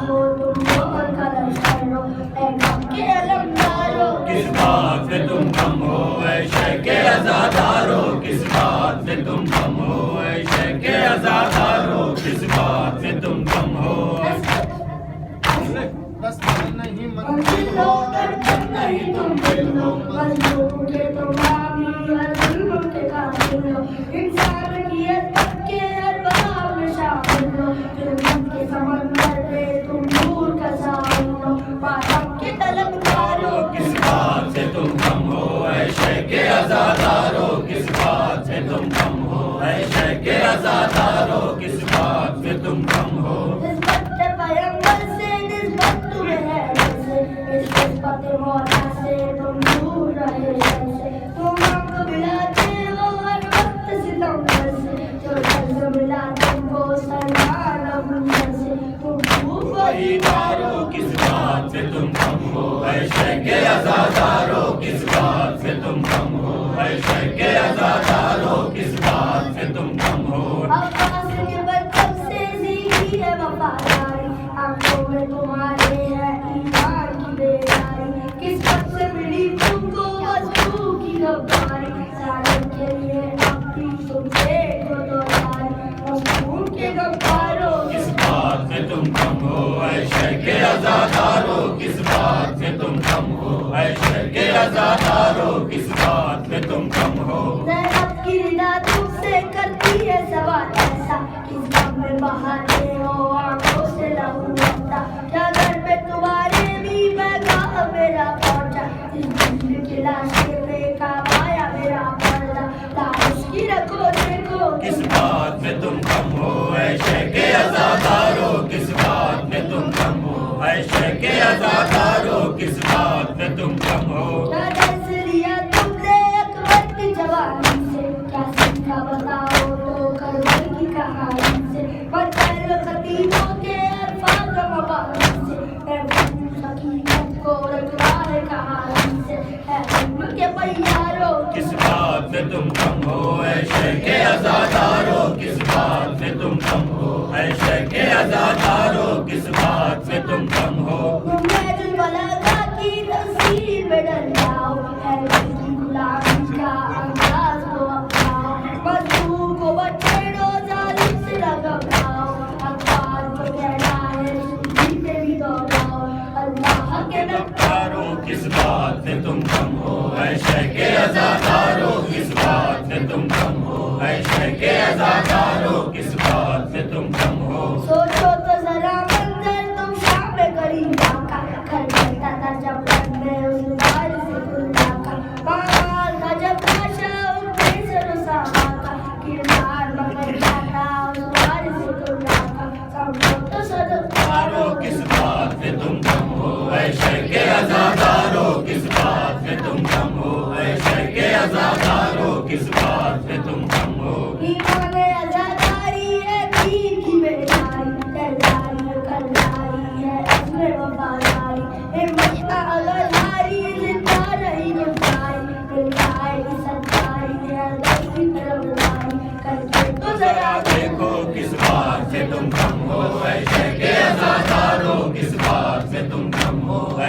हो तुम मोहन का लश्कर हो, ऐ गम के अलमदारो, किस बात से तुम कम हो ऐ शह के अज़ादारो, किस बात से तुम कम हो ऐ शह के अज़ादारो, किस बात से तुम कम हो। बस नहीं मंजिल हो दर्शन नहीं तुम दिल हो, मजलूम के तुम आमी हर जुल्म के कातिल हो, इंसानियत के अरबाब में शामिल हो, जुल्म के समंदर पे तुम नूर का साहिल हो, बादम के तलबगार हो, किस बात से तुम कम हो ऐ शह के अज़ादारो, किस बात से तुम कम हो ऐ शह के अज़ादारो, किस बात से तुम कम हो। निस्बत पैगंबर से निस्बत तुम्हें है जैसे, इस निस्बत मौला से तुम दूर रहे जैसे, तुम हमको मिलाते हो हर वक्त सितमगर से, जो लफ्ज़ मिला तुमको सरकार अबूबकर से, तुम खूब वहीदारो, किस बात से तुम कम हो ऐ शह के अज़ादारो, किस बात से तुम कम हो ऐ शह के अज़ादारो, किस बात से तुम कम हो। अब्बास के बचपन से सीखी है वफादारी, आंखों में तुम्हारे है ईमान की बेदारी, किस्मत से मिली तुमको वस्तु की गवारी, सालन के लिए अपनी तुमसे को तो यारी, मजलूम के गवारो, किस बात से तुम कम हो ऐ शह के अज़ादारो, किस बात से तुम कम हो ऐ शह के अज़ादारो, किस बात से तुम कम हो। ज़ैनब की रिदा तुमसे करती है सवाल ऐसा, किस गम में बहाते हो आंखों से लहू बहता, क्या घर पे तुम्हारे भी पैगाम मेरा पहुंचा, इस दिल के लाशे पे काबाया मेरा पर्दा, लाश की रखो देखो, किस बात से तुम कम हो ऐ शह के अज़ादारो, किस बात से तुम कम हो ऐ शह के अज़ादारो, किस बात से तुम कम हो। क्या दर्स लिया तुमने अकबर की जवानी से, क्या सीखा बताओ तो करबल की कहानी से, बदल खतीबों के अल्फाज मबानी से, मैं हकीकत को रखवा है कहानी से, है इल्म के पहियारो, किस बात से तुम कम हो ऐ शह के अज़ादारो, किस बात से तुम कम हो ऐ शह के अज़ादारो, किस बात से तुम कम हो। मुमैजुल बलागा की तफसीर में डर जाओ, है की गुलामी का अंदाज को अपनाओ, मजलूम को बछेड़ो जालिम से न घबराओ, अखबार को कहना है सुनी पे भी दौड़ाओ, अल्लाह के नक्कारो, किस बात से तुम कम हो ऐ शह के अज़ादारो, किस बात से तुम कम हो ऐ शह के अज़ादारो, किस बात से तुम कम हो। सोचो तो जरा मंजर तुम शाम में करीबा का, खलबलता था जब तक में उस बार से खुल्ला का, पाल था जब आशा उठे से रुसावा का, किरदार मगर जाता उस बार से खुल्ला का, समझो तो सदकारो, किस बात से तुम कम हो ऐ शह के अज़ादारो, किस बात से तुम कम हो ऐ शह के अज़ादारो, किस बात से तुम कम हो। ईमान आज़ादारी है दीन की बेदारी, दिलदारी कल्लारी है अपने वफादारी, हिम्मत का अगलहारी जिंदा रही गुजारी, दिलदारी की सच्चाई है दोस्ती तरफदारी, करके तो जरा देखो किस बात से तुम कम हो ऐ शह